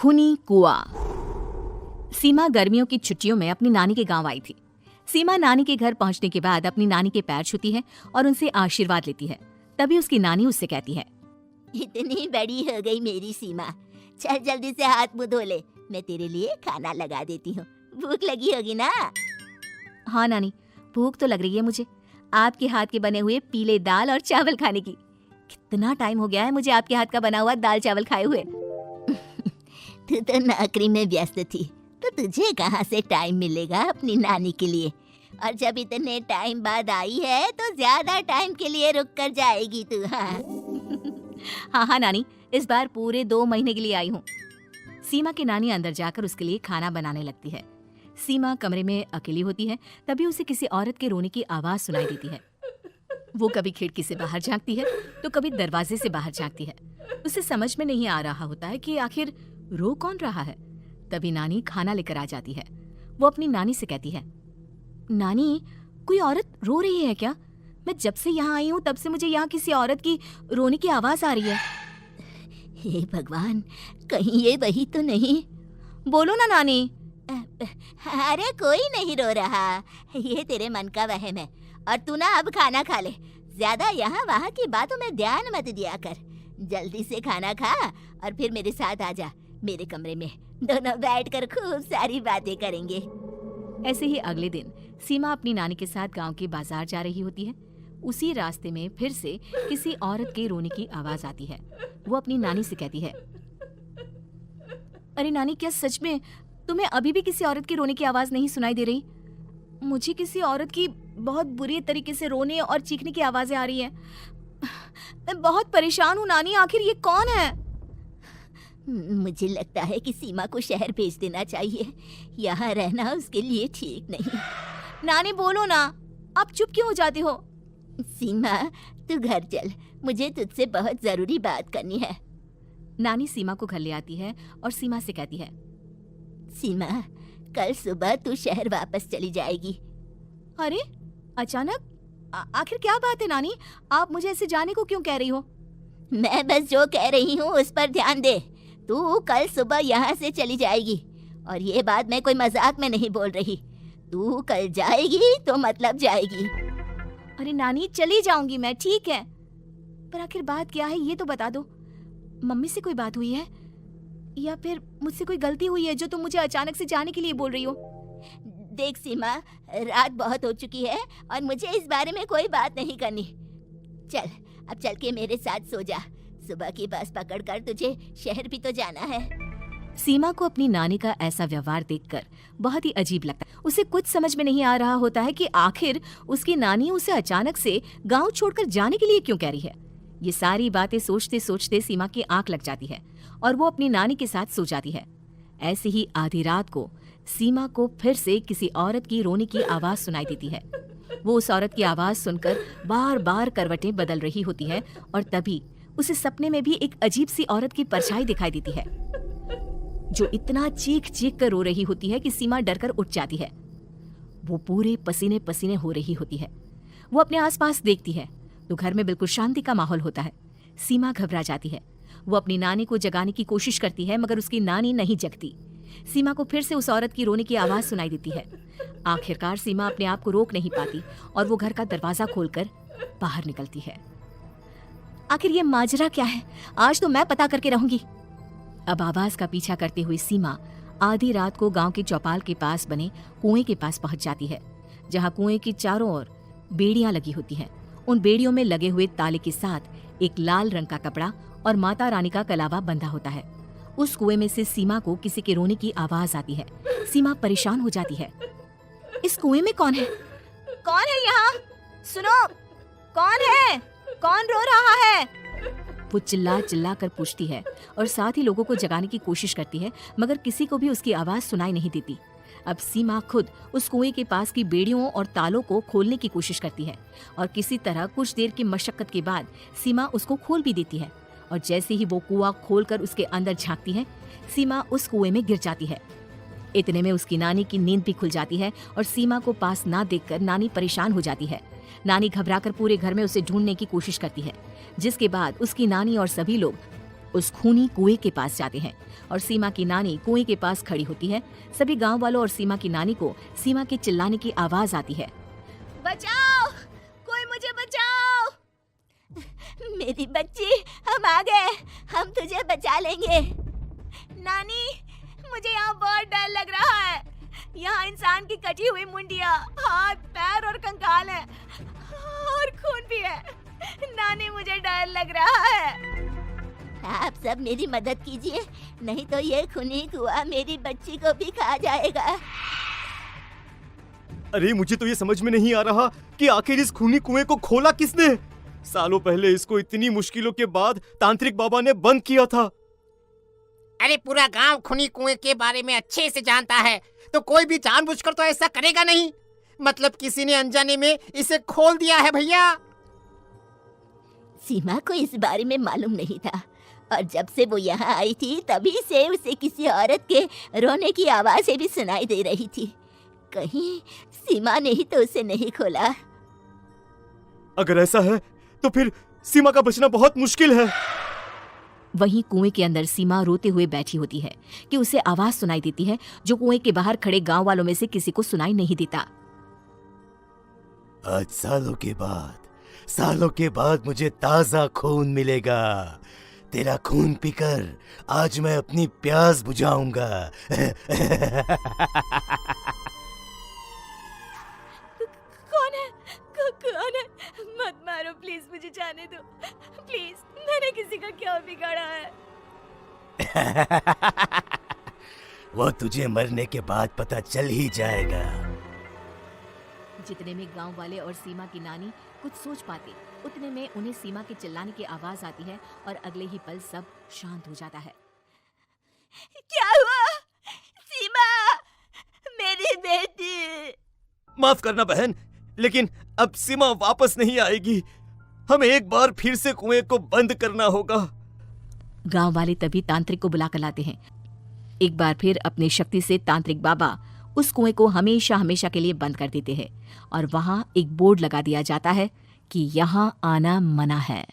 खूनी कुआं। सीमा गर्मियों की छुट्टियों में अपनी नानी के गांव आई थी। सीमा नानी के घर पहुंचने के बाद अपनी नानी के पैर छूती है और उनसे आशीर्वाद लेती है। तभी उसकी नानी उससे कहती है, इतनी बड़ी हो गई मेरी सीमा, चल जल्दी से हाथ मुंह धो ले, मैं तेरे लिए खाना लगा देती हूँ। भूख लगी होगी ना? हाँ नानी, भूख तो लग रही है मुझे, आपके हाथ के बने हुए पीले दाल और चावल खाने की। कितना टाइम हो गया है मुझे आपके हाथ का बना हुआ दाल चावल खाए हुए। तू तो नौकरी में व्यस्त थी, तो तुझे कहाँ से टाइम मिलेगा अपनी नानी के लिए? और जब इतने टाइम बाद आई है तो ज्यादा टाइम के लिए रुक कर जाएगी तू। हाँ हाँ नानी, इस बार पूरे 2 महीने के लिए आई हूँ। सीमा की नानी अंदर जाकर उसके लिए खाना बनाने लगती है। सीमा कमरे में अकेली होती है, तभी उसे किसी औरत के रोने की आवाज सुनाई देती है। वो कभी खिड़की से बाहर झांकती है तो कभी दरवाजे से बाहर झांकती है। उसे समझ में नहीं आ रहा होता है कि आखिर रो कौन रहा है। तभी नानी खाना लेकर आ जाती है। वो अपनी नानी से कहती है, नानी, कोई औरत रो रही है क्या? मैं जब से यहाँ आई हूँ तब से मुझे यहाँ किसी औरत की रोने की आवाज आ रही है। हे भगवान, कहीं ये वही तो नहीं? बोलो ना नानी। अरे कोई नहीं रो रहा, ये तेरे मन का वहम है। और तू ना अब खाना खा ले, ज्यादा यहाँ वहाँ की बातों में ध्यान मत दिया कर। जल्दी से खाना खा और फिर मेरे साथ आ जा मेरे कमरे में, दोनों बैठकर खूब सारी बातें करेंगे। ऐसे ही अगले दिन सीमा अपनी नानी के साथ गांव के बाजार जा रही होती है। उसी रास्ते में फिर से किसी औरत के रोने की आवाज आती है। वो अपनी नानी से कहती है, अरे नानी, क्या सच में तुम्हें अभी भी किसी औरत की रोने की आवाज नहीं सुनाई दे रही? मुझे किसी औरत की बहुत बुरी तरीके से रोने और चीखने की आवाजें आ रही हैं। मैं बहुत परेशान हूँ नानी, आखिर ये कौन है? मुझे लगता है कि सीमा को शहर भेज देना चाहिए, यहाँ रहना उसके लिए ठीक नहीं। नानी बोलो ना, आप चुप क्यों हो जाती हो? सीमा, तू घर चल, मुझे तुझसे बहुत जरूरी बात करनी है। नानी सीमा को घर ले आती है और सीमा से कहती है, सीमा, कल सुबह तू शहर वापस चली जाएगी। अरे अचानक? आखिर क्या बात है नानी, आप मुझे ऐसे जाने को क्यों कह रही हो? मैं बस जो कह रही हूँ उस पर ध्यान दे। तू कल सुबह यहाँ से चली जाएगी, और ये बात मैं कोई मजाक में नहीं बोल रही। तू कल जाएगी तो मतलब जाएगी। अरे नानी, चली जाऊंगी मैं, ठीक है, पर आखिर बात क्या है ये तो बता दो। मम्मी से कोई बात हुई है या फिर मुझसे कोई गलती हुई है जो तुम मुझे अचानक से जाने के लिए बोल रही हो? देख सीमा, रात बहुत हो चुकी है और मुझे इस बारे में कोई बात नहीं करनी। चल, अब चल के मेरे साथ सो जा, सुबह की बस पकड़कर तुझे शहर भी तो जाना है। सीमा को अपनी नानी का ऐसा व्यवहार देखकर बहुत ही अजीब लगता है। उसे कुछ समझ में नहीं आ रहा होता है कि आखिर उसकी नानी उसे अचानक से गांव छोड़कर जाने के लिए क्यों कह रही है। ये सारी बातें सोचते सोचते सीमा की आंख लग जाती है और वो अपनी नानी के साथ सो जाती है। ऐसे ही आधी रात को सीमा को फिर से किसी औरत की रोने की आवाज सुनाई देती है। वो उस औरत की आवाज सुनकर बार बार करवटें बदल रही होती है और तभी उसे सपने में भी एक अजीब सी औरत की परछाई दिखाई देती है, जो इतना चीख चीख कर रो रही होती है कि सीमा डरकर उठ जाती है। वो पूरे पसीने पसीने हो रही होती है। वो अपने आसपास देखती है तो घर में बिल्कुल शांति का माहौल होता है। सीमा घबरा जाती है। वो अपनी नानी को जगाने की कोशिश करती है, मगर उसकी नानी नहीं जगती। सीमा को फिर से उस औरत की रोने की आवाज सुनाई देती है। आखिरकार सीमा अपने आप को रोक नहीं पाती और वो घर का दरवाजा खोलकर बाहर निकलती है। आखिर ये माजरा क्या है? आज तो मैं पता करके रहूंगी। अब आवाज का पीछा करते हुए सीमा आधी रात को गांव के चौपाल के पास बने कुएं के पास पहुंच जाती है, जहां कुएं की चारों ओर बेड़ियां लगी होती हैं। उन बेड़ियों में लगे हुए ताले के साथ एक लाल रंग का कपड़ा और माता रानी का कलावा बंधा होता है। उस कुएं में से सीमा को किसी के रोने की आवाज आती है। सीमा परेशान हो जाती है। इस कुएं में कौन है? कौन है यहाँ? सुनो, कौन है? कौन रो रहा है? वो चिल्ला चिल्ला कर पूछती है और साथ ही लोगों को जगाने की कोशिश करती है, मगर किसी को भी उसकी आवाज सुनाई नहीं देती। अब सीमा खुद उस कुएं के पास की बेड़ियों और तालों को खोलने की कोशिश करती है और किसी तरह कुछ देर की मशक्कत के बाद सीमा उसको खोल भी देती है। और जैसे ही वो कुआं खोलकर उसके अंदर झांकती है, सीमा उस कुएं में गिर जाती है। इतने में उसकी नानी की नींद भी खुल जाती है और सीमा को पास ना देखकर नानी परेशान हो जाती है। नानी घबराकर पूरे घर में उसे ढूंढने की कोशिश करती है, जिसके बाद उसकी नानी और सभी लोग उस खूनी कुएं के पास जाते हैं और सीमा की नानी कुएं के पास खड़ी होती है। सभी गांव वालों और सीमा की नानी को सीमा के चिल्लाने की आवाज आती है। बचाओ, कोई मुझे बचाओ। मेरी बच्ची, हम आ गए, हम तुझे बचा लेंगे। नानी, मुझे यहाँ बहुत डर लग रहा है। यहाँ इंसान की कटी हुई मुंडिया, हाथ, पैर और कंकाल है और खून भी है। नानी, मुझे डर लग रहा है। आप सब मेरी मदद कीजिए, नहीं तो ये खूनी कुआं मेरी बच्ची को भी खा जाएगा। अरे मुझे तो ये समझ में नहीं आ रहा कि आखिर इस खूनी कुएं को खोला किसने। सालों पहले इसको इतनी मुश्किलों के बाद तांत्रिक बाबा ने बंद किया था। अरे पूरा गांव खूनी कुएं के बारे में अच्छे से जानता है, तो कोई भी जानबूझकर तो ऐसा करेगा नहीं। मतलब किसी ने अनजाने में इसे खोल दिया है भैया। सीमा को इस बारे में मालूम नहीं था और जब से वो यहाँ आई थी तभी से उसे किसी औरत के रोने की आवाजें भी सुनाई दे रही थी। कहीं सीमा ने ही तो उसे नहीं खोला। अगर ऐसा है तो फिर सीमा का बचना बहुत मुश्किल है। वहीं कुएं के अंदर सीमा रोते हुए बैठी होती है कि उसे आवाज सुनाई देती है जो कुएं के बाहर खड़े गांव वालों में से किसी को सुनाई नहीं देता। आज सालों के बाद मुझे ताजा खून मिलेगा। तेरा खून पीकर आज मैं अपनी प्यास बुझाऊंगा। कौन है? कौन है? मत मारो प्लीज, मुझे जाने दो प्लीज। मैंने किसी का क्या बिगाड़ा है? वो तुझे मरने के बाद पता चल ही जाएगा। जितने में गांव वाले और सीमा की नानी कुछ सोच पाते, उतने में उन्हें सीमा के चिल्लाने की आवाज आती है और अगले ही पल सब शांत हो जाता है। क्या हुआ? सीमा, मेरी बेटी। माफ करना बहन, लेकिन अब सीमा वापस नहीं आएगी। हमें एक बार फिर से कुएं को बंद करना होगा। गांव वाले तभी तांत्रिक को बुला कर लाते हैं। एक बार फिर अपनी शक्ति से तांत्रिक बाबा उस कुएं को हमेशा हमेशा के लिए बंद कर देते हैं और वहां एक बोर्ड लगा दिया जाता है कि यहाँ आना मना है।